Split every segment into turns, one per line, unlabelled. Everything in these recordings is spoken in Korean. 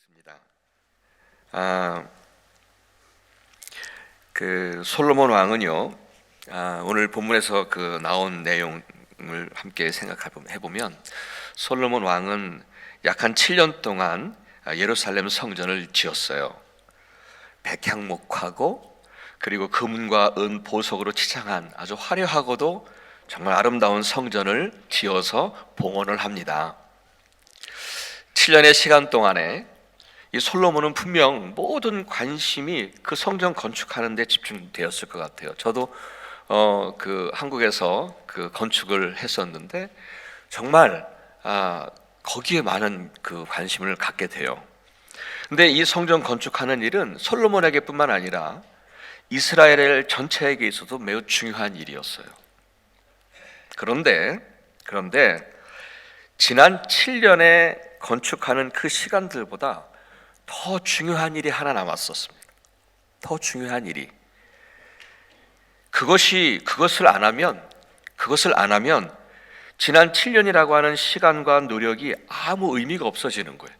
있습니다. 솔로몬 왕은요. 오늘 본문에서 나온 내용을 함께 생각해 보면 솔로몬 왕은 약 한 7년 동안 예루살렘 성전을 지었어요. 백향목하고 그리고 금과 은 보석으로 치장한 아주 화려하고도 정말 아름다운 성전을 지어서 봉헌을 합니다. 7년의 시간 동안에 이 솔로몬은 분명 모든 관심이 그 성전 건축하는 데 집중되었을 것 같아요. 저도 한국에서 건축을 했었는데 정말 거기에 많은 관심을 갖게 돼요. 근데 이 성전 건축하는 일은 솔로몬에게뿐만 아니라 이스라엘 전체에게 있어도 매우 중요한 일이었어요. 그런데 지난 7년에 건축하는 그 시간들보다 더 중요한 일이 하나 남았었습니다. 더 중요한 일이. 그것을 안 하면 지난 7년이라고 하는 시간과 노력이 아무 의미가 없어지는 거예요.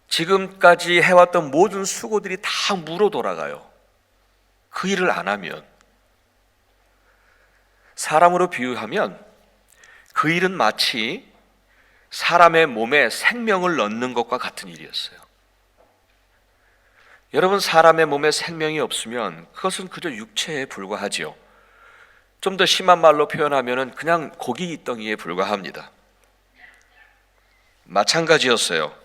지금까지 해왔던 모든 수고들이 다 무로 돌아가요. 그 일을 안 하면. 사람으로 비유하면 그 일은 마치 사람의 몸에 생명을 넣는 것과 같은 일이었어요. 여러분, 사람의 몸에 생명이 없으면 그것은 그저 육체에 불과하지요. 좀 더 심한 말로 표현하면 그냥 고기 덩이에 불과합니다. 마찬가지였어요.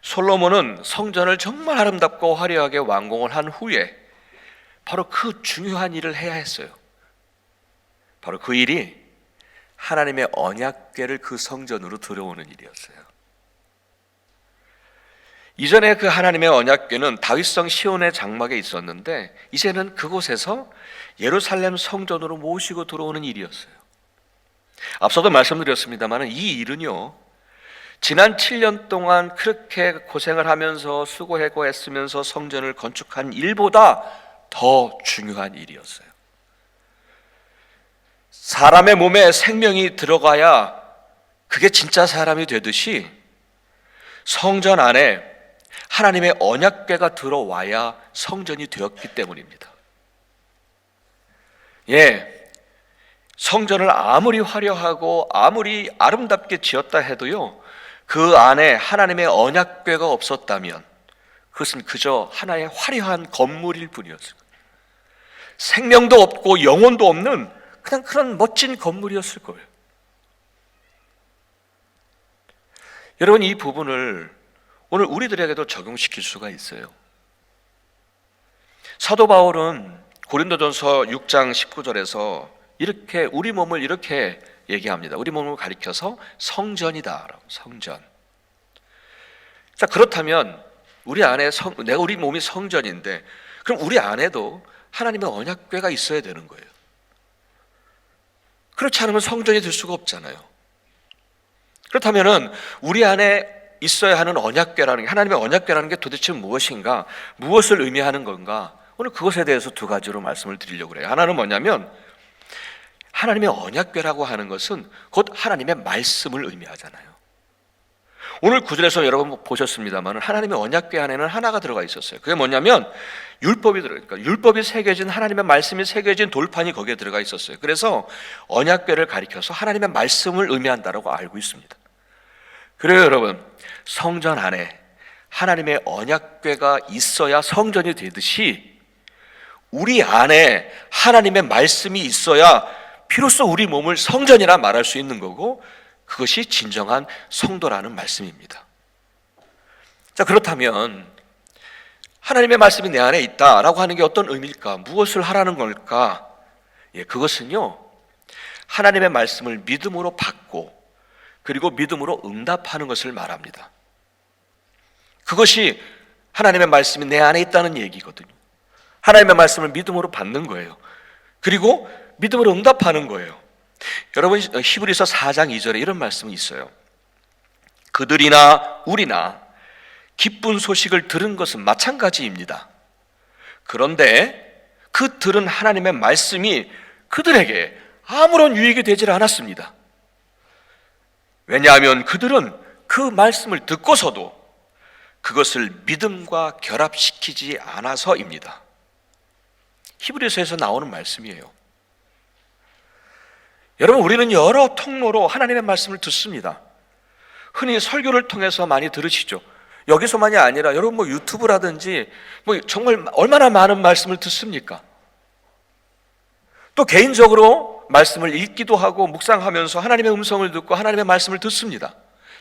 솔로몬은 성전을 정말 아름답고 화려하게 완공을 한 후에 바로 그 중요한 일을 해야 했어요. 바로 그 일이 하나님의 언약궤를 그 성전으로 들어오는 일이었어요. 이전에 그 하나님의 언약궤는 다윗성 시온의 장막에 있었는데 이제는 그곳에서 예루살렘 성전으로 모시고 들어오는 일이었어요. 앞서도 말씀드렸습니다만 이 일은요, 지난 7년 동안 그렇게 고생을 하면서 수고하고 애쓰면서 성전을 건축한 일보다 더 중요한 일이었어요. 사람의 몸에 생명이 들어가야 그게 진짜 사람이 되듯이 성전 안에 하나님의 언약궤가 들어와야 성전이 되었기 때문입니다. 성전을 아무리 화려하고 아무리 아름답게 지었다 해도요, 그 안에 하나님의 언약궤가 없었다면 그것은 그저 하나의 화려한 건물일 뿐이었어요. 생명도 없고 영혼도 없는 그냥 그런 멋진 건물이었을 거예요. 여러분, 이 부분을 오늘 우리들에게도 적용시킬 수가 있어요. 사도 바울은 고린도전서 6장 19절에서 이렇게 우리 몸을 이렇게 얘기합니다. 우리 몸을 가리켜서 성전이다. 성전. 자, 그렇다면 우리 몸이 성전인데 그럼 우리 안에도 하나님의 언약궤가 있어야 되는 거예요. 그렇지 않으면 성전이 될 수가 없잖아요. 그렇다면은 우리 안에 있어야 하는 언약궤라는 게, 하나님의 언약궤라는 게 도대체 무엇인가, 무엇을 의미하는 건가? 오늘 그것에 대해서 두 가지로 말씀을 드리려고 그래요. 하나는 뭐냐면 하나님의 언약궤라고 하는 것은 곧 하나님의 말씀을 의미하잖아요. 오늘 구절에서 여러분 보셨습니다만 하나님의 언약궤 안에는 하나가 들어가 있었어요. 그게 뭐냐면 그러니까 율법이 새겨진, 하나님의 말씀이 새겨진 돌판이 거기에 들어가 있었어요. 그래서 언약궤를 가리켜서 하나님의 말씀을 의미한다라고 알고 있습니다. 그래요, 여러분, 성전 안에 하나님의 언약궤가 있어야 성전이 되듯이 우리 안에 하나님의 말씀이 있어야 비로소 우리 몸을 성전이라 말할 수 있는 거고, 그것이 진정한 성도라는 말씀입니다. 자, 그렇다면 하나님의 말씀이 내 안에 있다라고 하는 게 어떤 의미일까? 무엇을 하라는 걸까? 그것은요, 하나님의 말씀을 믿음으로 받고 그리고 믿음으로 응답하는 것을 말합니다. 그것이 하나님의 말씀이 내 안에 있다는 얘기거든요. 하나님의 말씀을 믿음으로 받는 거예요. 그리고 믿음으로 응답하는 거예요. 여러분, 히브리서 4장 2절에 이런 말씀이 있어요. 그들이나 우리나 기쁜 소식을 들은 것은 마찬가지입니다. 그런데 그 들은 하나님의 말씀이 그들에게 아무런 유익이 되질 않았습니다. 왜냐하면 그들은 그 말씀을 듣고서도 그것을 믿음과 결합시키지 않아서입니다. 히브리서에서 나오는 말씀이에요. 여러분, 우리는 여러 통로로 하나님의 말씀을 듣습니다. 흔히 설교를 통해서 많이 들으시죠. 여기서만이 아니라 여러분 유튜브라든지 정말 얼마나 많은 말씀을 듣습니까? 또 개인적으로 말씀을 읽기도 하고 묵상하면서 하나님의 음성을 듣고 하나님의 말씀을 듣습니다.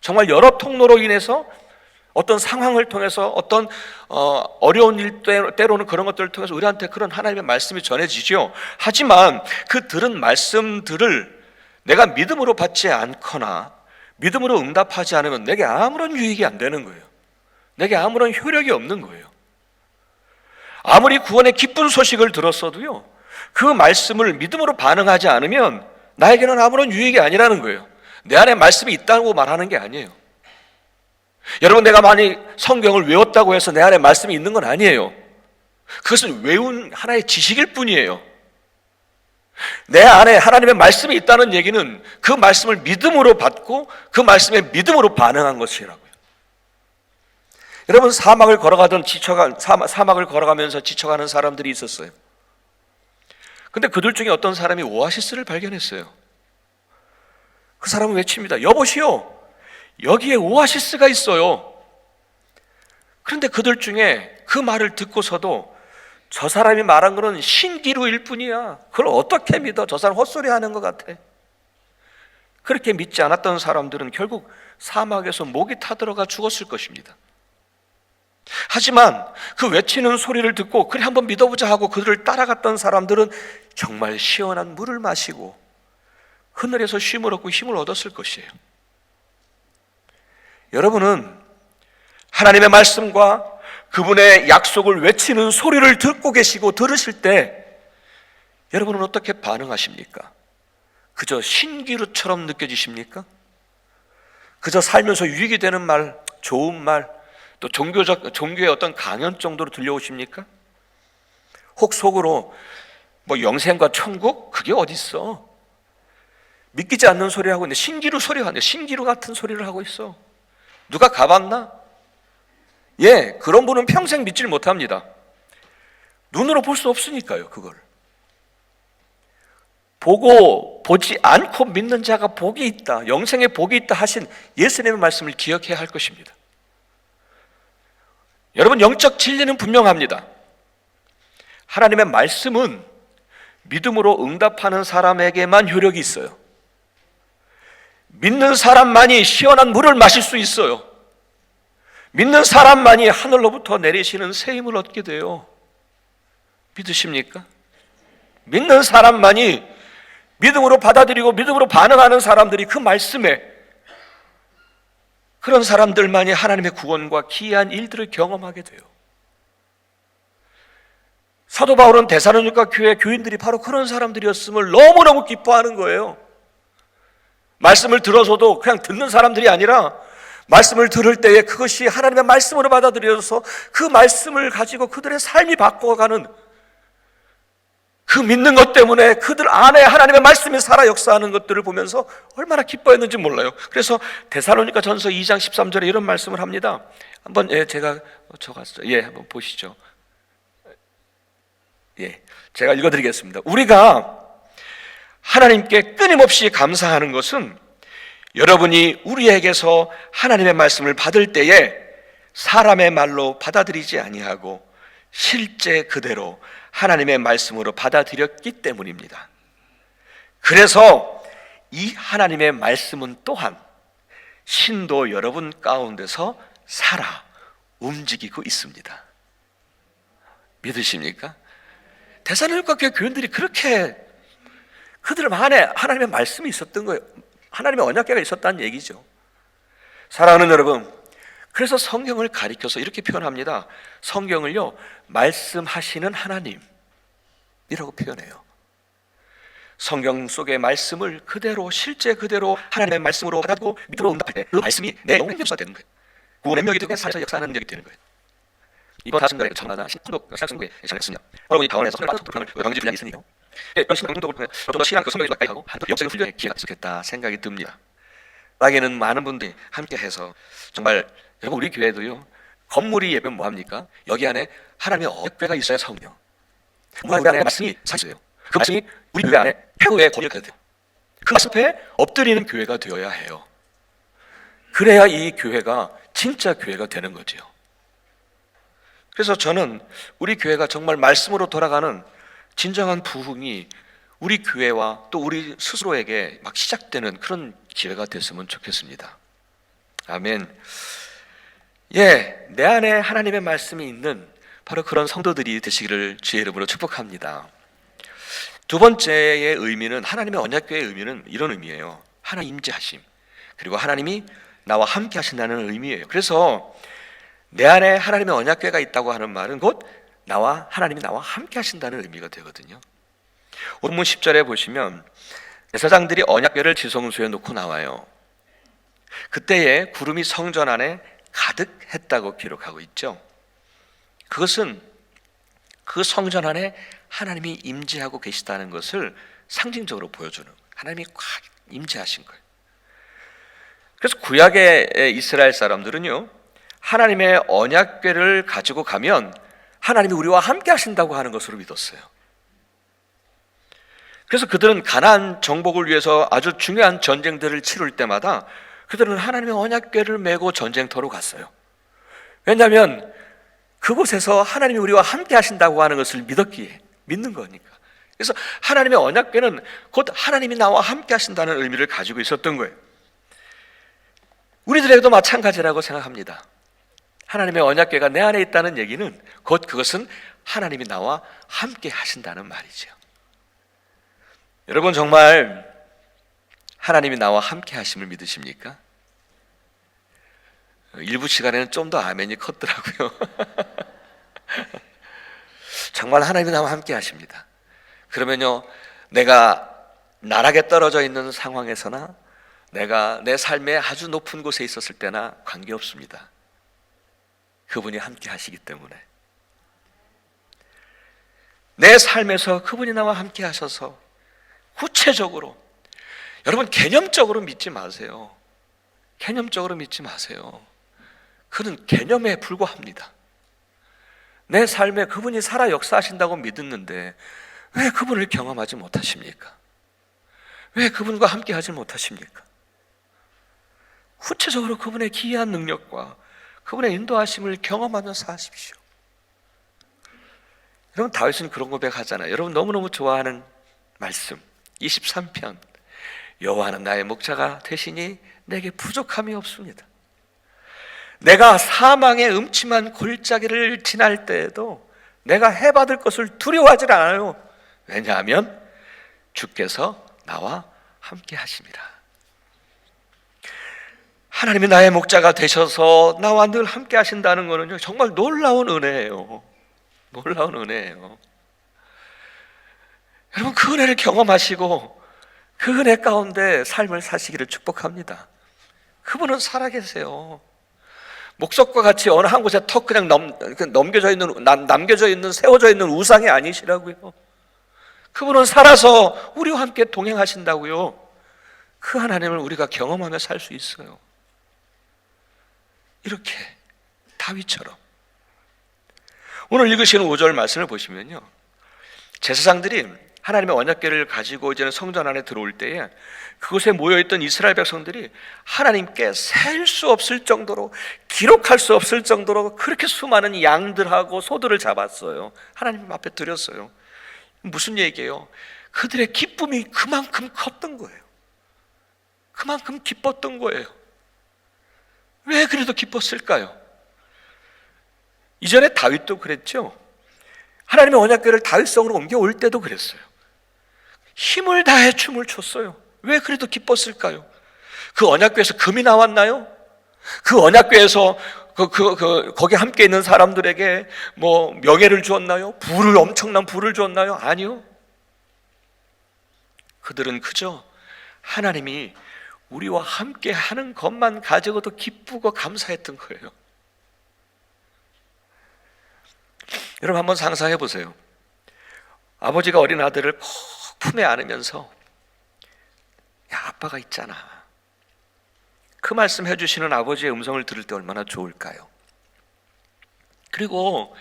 정말 여러 통로로 인해서 어떤 상황을 통해서 어떤 어려운 일 때로는 그런 것들을 통해서 우리한테 그런 하나님의 말씀이 전해지죠. 하지만 그 들은 말씀들을 내가 믿음으로 받지 않거나 믿음으로 응답하지 않으면 내게 아무런 유익이 안 되는 거예요. 내게 아무런 효력이 없는 거예요. 아무리 구원의 기쁜 소식을 들었어도요, 그 말씀을 믿음으로 반응하지 않으면 나에게는 아무런 유익이 아니라는 거예요. 내 안에 말씀이 있다고 말하는 게 아니에요. 여러분, 내가 많이 성경을 외웠다고 해서 내 안에 말씀이 있는 건 아니에요. 그것은 외운 하나의 지식일 뿐이에요. 내 안에 하나님의 말씀이 있다는 얘기는 그 말씀을 믿음으로 받고 그 말씀에 믿음으로 반응한 것이라고요. 여러분, 사막을 걸어가면서 지쳐가는 사람들이 있었어요. 근데 그들 중에 어떤 사람이 오아시스를 발견했어요. 그 사람은 외칩니다. 여보시오, 여기에 오아시스가 있어요. 그런데 그들 중에 그 말을 듣고서도 저 사람이 말한 거는 신기루일 뿐이야. 그걸 어떻게 믿어? 저 사람 헛소리 하는 것 같아. 그렇게 믿지 않았던 사람들은 결국 사막에서 목이 타들어가 죽었을 것입니다. 하지만 그 외치는 소리를 듣고 그래 한번 믿어보자 하고 그들을 따라갔던 사람들은 정말 시원한 물을 마시고 하늘에서 쉼을 얻고 힘을 얻었을 것이에요. 여러분은 하나님의 말씀과 그분의 약속을 외치는 소리를 듣고 계시고 들으실 때 여러분은 어떻게 반응하십니까? 그저 신기루처럼 느껴지십니까? 그저 살면서 유익이 되는 말, 좋은 말, 또 종교의 어떤 강연 정도로 들려오십니까? 혹 속으로 영생과 천국? 그게 어딨어? 믿기지 않는 소리 하고 있는데 신기루 소리가 하는데 신기루 같은 소리를 하고 있어. 누가 가봤나? 예, 그런 분은 평생 믿지를 못합니다. 눈으로 볼 수 없으니까요, 그걸. 보지 않고 믿는 자가 복이 있다, 영생에 복이 있다 하신 예수님의 말씀을 기억해야 할 것입니다. 여러분, 영적 진리는 분명합니다. 하나님의 말씀은 믿음으로 응답하는 사람에게만 효력이 있어요. 믿는 사람만이 시원한 물을 마실 수 있어요. 믿는 사람만이 하늘로부터 내리시는 새 힘을 얻게 돼요. 믿으십니까? 믿는 사람만이 믿음으로 받아들이고 믿음으로 반응하는 사람들이 그 말씀에, 그런 사람들만이 하나님의 구원과 기이한 일들을 경험하게 돼요. 사도 바울은 데살로니가 교회 교인들이 바로 그런 사람들이었음을 너무너무 기뻐하는 거예요. 말씀을 들어서도 그냥 듣는 사람들이 아니라 말씀을 들을 때에 그것이 하나님의 말씀으로 받아들여져서 그 말씀을 가지고 그들의 삶이 바꿔가는, 그 믿는 것 때문에 그들 안에 하나님의 말씀이 살아 역사하는 것들을 보면서 얼마나 기뻐했는지 몰라요. 그래서 데살로니가 전서 2장 13절에 이런 말씀을 합니다. 한번 제가 적었어요. 한번 보시죠. 제가 읽어드리겠습니다. 우리가 하나님께 끊임없이 감사하는 것은 여러분이 우리에게서 하나님의 말씀을 받을 때에 사람의 말로 받아들이지 아니하고 실제 그대로 하나님의 말씀으로 받아들였기 때문입니다. 그래서 이 하나님의 말씀은 또한 신도 여러분 가운데서 살아 움직이고 있습니다. 믿으십니까? 데살로니가 교회 교인들이 그렇게 그들 안에 하나님의 말씀이 있었던 거예요. 하나님의 언약궤가 있었다는 얘기죠. 사랑하는 여러분, 그래서 성경을 가리켜서 이렇게 표현합니다. 성경을요, 말씀하시는 하나님이라고 표현해요. 성경 속의 말씀을 그대로, 실제 그대로 하나님의 말씀으로 받아들고 믿음으로 응답할 때 그 말씀이 내 영혼의 역사가 되는 거예요. 구원의 능력이 되고 살아서 역사하는 능력이 되는 거예요. 이번 다승달에 전하나 신통독 신학승부에 시작했습니다. 여러분이 다원에서 성경을 독학을 강지 분량이 있으니요. 이런 신학승독을 통해 좀더 신앙 그 성경에 가까이 하고 역사의 훈련의 기회가 있었겠다 생각이 듭니다. 나에게는 많은 분들이 함께해서 정말 여러분 우리 교회도요 건물이 예배면 뭐합니까? 여기 안에 하나님의 언약궤가 있어야 성이요. 우리 안에 말씀이 사실이에요. 그 말씀이 우리 교회 안에 최고의 권위가 돼요. 그 말씀 앞에 엎드리는 교회가 되어야 해요. 그래야 이 교회가 진짜 교회가 되는 거죠. 그래서 저는 우리 교회가 정말 말씀으로 돌아가는 진정한 부흥이 우리 교회와 또 우리 스스로에게 막 시작되는 그런 기회가 됐으면 좋겠습니다. 아멘. 내 안에 하나님의 말씀이 있는 바로 그런 성도들이 되시기를 주의 이름으로 축복합니다. 두 번째의 의미는, 하나님의 언약궤의 의미는 이런 의미예요. 하나님 임재하심, 그리고 하나님이 나와 함께 하신다는 의미예요. 그래서 내 안에 하나님의 언약궤가 있다고 하는 말은 곧 하나님이 나와 함께 하신다는 의미가 되거든요. 본문 10절에 보시면 제사장들이 언약궤를 지성소에 놓고 나와요. 그때에 구름이 성전 안에 가득했다고 기록하고 있죠. 그것은 그 성전 안에 하나님이 임재하고 계시다는 것을 상징적으로 보여주는, 하나님이 꽉 임재하신 거예요. 그래서 구약의 이스라엘 사람들은요, 하나님의 언약궤를 가지고 가면 하나님이 우리와 함께 하신다고 하는 것으로 믿었어요. 그래서 그들은 가나안 정복을 위해서 아주 중요한 전쟁들을 치룰 때마다 그들은 하나님의 언약궤를 메고 전쟁터로 갔어요. 왜냐하면 그곳에서 하나님이 우리와 함께 하신다고 하는 것을 믿는 거니까. 그래서 하나님의 언약궤는 곧 하나님이 나와 함께 하신다는 의미를 가지고 있었던 거예요. 우리들에게도 마찬가지라고 생각합니다. 하나님의 언약궤가 내 안에 있다는 얘기는 곧 그것은 하나님이 나와 함께 하신다는 말이죠. 여러분 정말 하나님이 나와 함께 하심을 믿으십니까? 일부 시간에는 좀 더 아멘이 컸더라고요. 정말 하나님이 나와 함께 하십니다. 그러면요, 내가 나락에 떨어져 있는 상황에서나 내가 내 삶의 아주 높은 곳에 있었을 때나 관계없습니다. 그분이 함께 하시기 때문에 내 삶에서 그분이 나와 함께 하셔서 구체적으로, 여러분 개념적으로 믿지 마세요. 개념적으로 믿지 마세요. 그는 개념에 불과합니다. 내 삶에 그분이 살아 역사하신다고 믿었는데 왜 그분을 경험하지 못하십니까? 왜 그분과 함께 하지 못하십니까? 구체적으로 그분의 기이한 능력과 그분의 인도하심을 경험하면서 하십시오. 여러분 다윗은 그런 고백하잖아요. 여러분 너무너무 좋아하는 말씀 23편, 여호와는 나의 목자가 되시니 내게 부족함이 없습니다. 내가 사망의 음침한 골짜기를 지날 때에도 내가 해받을 것을 두려워하지 않아요. 왜냐하면 주께서 나와 함께 하심이라. 하나님이 나의 목자가 되셔서 나와 늘 함께 하신다는 것은요, 정말 놀라운 은혜예요. 놀라운 은혜예요. 여러분 그 은혜를 경험하시고 그 은혜 가운데 삶을 사시기를 축복합니다. 그분은 살아계세요. 목석과 같이 어느 한 곳에 턱 그냥 남겨져 있는 세워져 있는 우상이 아니시라고요. 그분은 살아서 우리와 함께 동행하신다고요. 그 하나님을 우리가 경험하며 살 수 있어요. 이렇게 다윗처럼. 오늘 읽으시는 5절 말씀을 보시면요, 제사장들이 하나님의 언약궤를 가지고 이제는 성전 안에 들어올 때에 그곳에 모여있던 이스라엘 백성들이 하나님께 셀 수 없을 정도로, 기록할 수 없을 정도로 그렇게 수많은 양들하고 소들을 잡았어요. 하나님 앞에 드렸어요. 무슨 얘기예요? 그들의 기쁨이 그만큼 컸던 거예요. 그만큼 기뻤던 거예요. 왜 그래도 기뻤을까요? 이전에 다윗도 그랬죠. 하나님의 언약궤를 다윗성으로 옮겨올 때도 그랬어요. 힘을 다해 춤을 췄어요. 왜 그래도 기뻤을까요? 그 언약궤에서 금이 나왔나요? 그 언약궤에서 거기 함께 있는 사람들에게 뭐 명예를 주었나요? 엄청난 부를 주었나요? 아니요. 그들은 그저 하나님이 우리와 함께 하는 것만 가지고도 기쁘고 감사했던 거예요. 여러분 한번 상상해 보세요. 아버지가 어린 아들을 꼭 품에 안으면서, 야, 아빠가 있잖아. 그 말씀 해주시는 아버지의 음성을 들을 때 얼마나 좋을까요? 그리고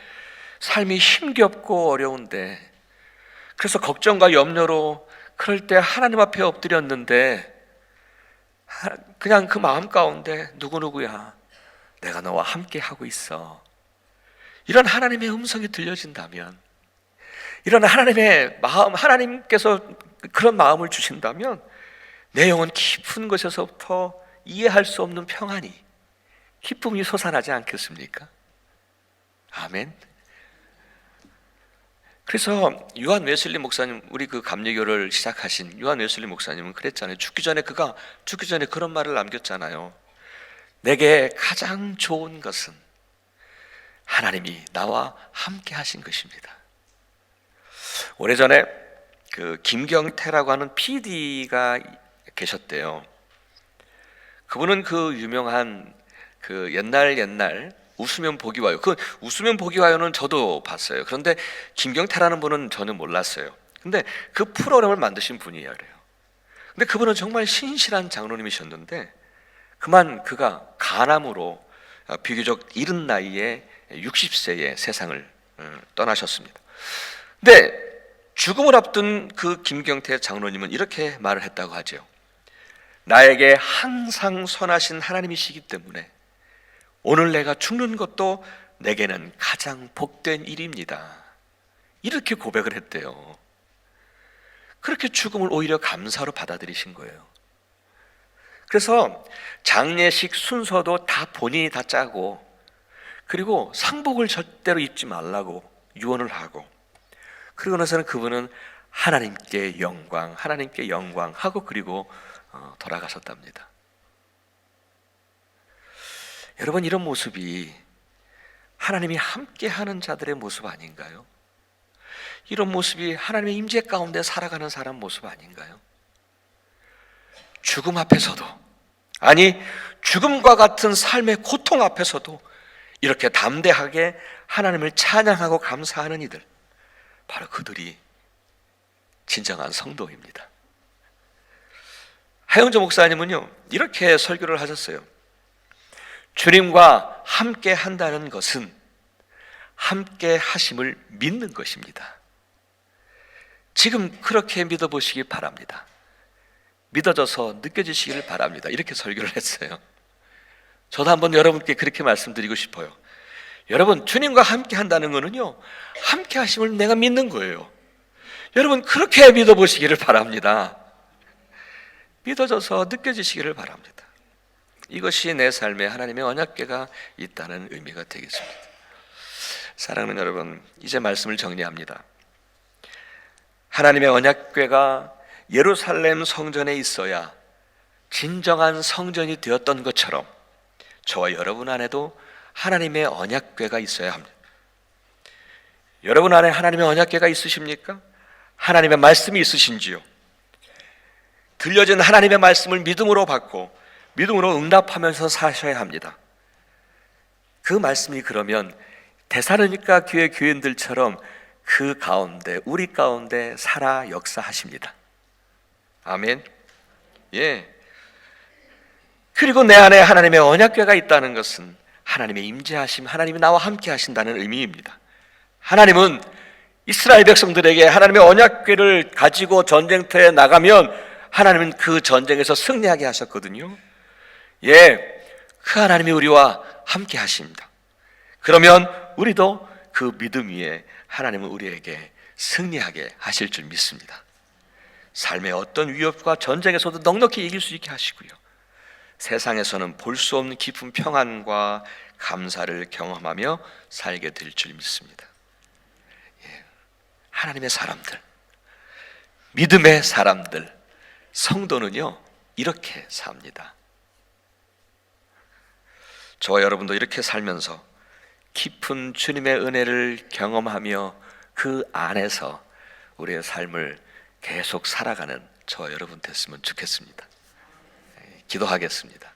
삶이 힘겹고 어려운데, 그래서 걱정과 염려로 그럴 때 하나님 앞에 엎드렸는데 그냥 그 마음 가운데 누구누구야, 내가 너와 함께 하고 있어, 이런 하나님의 음성이 들려진다면, 이런 하나님의 마음, 하나님께서 그런 마음을 주신다면 내 영혼 깊은 곳에서부터 이해할 수 없는 평안이, 기쁨이 솟아나지 않겠습니까? 아멘. 그래서 요한 웨슬리 목사님, 우리 그 감리교를 시작하신 요한 웨슬리 목사님은 그랬잖아요. 죽기 전에 그런 말을 남겼잖아요. 내게 가장 좋은 것은 하나님이 나와 함께 하신 것입니다. 오래전에 그 김경태라고 하는 PD가 계셨대요. 그분은 그 유명한 그 옛날 웃으면 복이 와요. 그 웃으면 복이 와요는 저도 봤어요. 그런데 김경태라는 분은 저는 몰랐어요. 근데 그 프로그램을 만드신 분이에요. 근데 그분은 정말 신실한 장로님이셨는데 그가 간암으로 비교적 이른 나이에 60세에 세상을 떠나셨습니다. 근데 죽음을 앞둔 그 김경태 장로님은 이렇게 말을 했다고 하죠. 나에게 항상 선하신 하나님이시기 때문에 오늘 내가 죽는 것도 내게는 가장 복된 일입니다. 이렇게 고백을 했대요. 그렇게 죽음을 오히려 감사로 받아들이신 거예요. 그래서 장례식 순서도 본인이 다 짜고, 그리고 상복을 절대로 입지 말라고 유언을 하고, 그리고 나서는 그분은 하나님께 영광 하고 그리고 돌아가셨답니다. 여러분, 이런 모습이 하나님이 함께하는 자들의 모습 아닌가요? 이런 모습이 하나님의 임재 가운데 살아가는 사람 모습 아닌가요? 죽음 앞에서도, 아니 죽음과 같은 삶의 고통 앞에서도 이렇게 담대하게 하나님을 찬양하고 감사하는 이들, 바로 그들이 진정한 성도입니다. 하영조 목사님은요, 이렇게 설교를 하셨어요. 주님과 함께 한다는 것은 함께 하심을 믿는 것입니다. 지금 그렇게 믿어보시기 바랍니다. 믿어져서 느껴지시기를 바랍니다. 이렇게 설교를 했어요. 저도 한번 여러분께 그렇게 말씀드리고 싶어요. 여러분, 주님과 함께 한다는 것은요, 함께 하심을 내가 믿는 거예요. 여러분, 그렇게 믿어보시기를 바랍니다. 믿어져서 느껴지시기를 바랍니다. 이것이 내 삶에 하나님의 언약궤가 있다는 의미가 되겠습니다. 사랑하는 여러분, 이제 말씀을 정리합니다. 하나님의 언약궤가 예루살렘 성전에 있어야 진정한 성전이 되었던 것처럼 저와 여러분 안에도 하나님의 언약궤가 있어야 합니다. 여러분 안에 하나님의 언약궤가 있으십니까? 하나님의 말씀이 있으신지요? 들려진 하나님의 말씀을 믿음으로 받고 믿음으로 응답하면서 사셔야 합니다. 그 말씀이 그러면 데살로니가 교회 교인들처럼 그 가운데, 우리 가운데 살아 역사하십니다. 아멘. 예. 그리고 내 안에 하나님의 언약궤가 있다는 것은 하나님의 임재하심, 하나님이 나와 함께 하신다는 의미입니다. 하나님은 이스라엘 백성들에게 하나님의 언약궤를 가지고 전쟁터에 나가면 하나님은 그 전쟁에서 승리하게 하셨거든요. 예, 그 하나님이 우리와 함께 하십니다. 그러면 우리도 그 믿음 위에 하나님은 우리에게 승리하게 하실 줄 믿습니다. 삶의 어떤 위협과 전쟁에서도 넉넉히 이길 수 있게 하시고요, 세상에서는 볼 수 없는 깊은 평안과 감사를 경험하며 살게 될 줄 믿습니다. 예, 하나님의 사람들, 믿음의 사람들, 성도는요 이렇게 삽니다. 저와 여러분도 이렇게 살면서 깊은 주님의 은혜를 경험하며 그 안에서 우리의 삶을 계속 살아가는 저와 여러분 됐으면 좋겠습니다. 기도하겠습니다.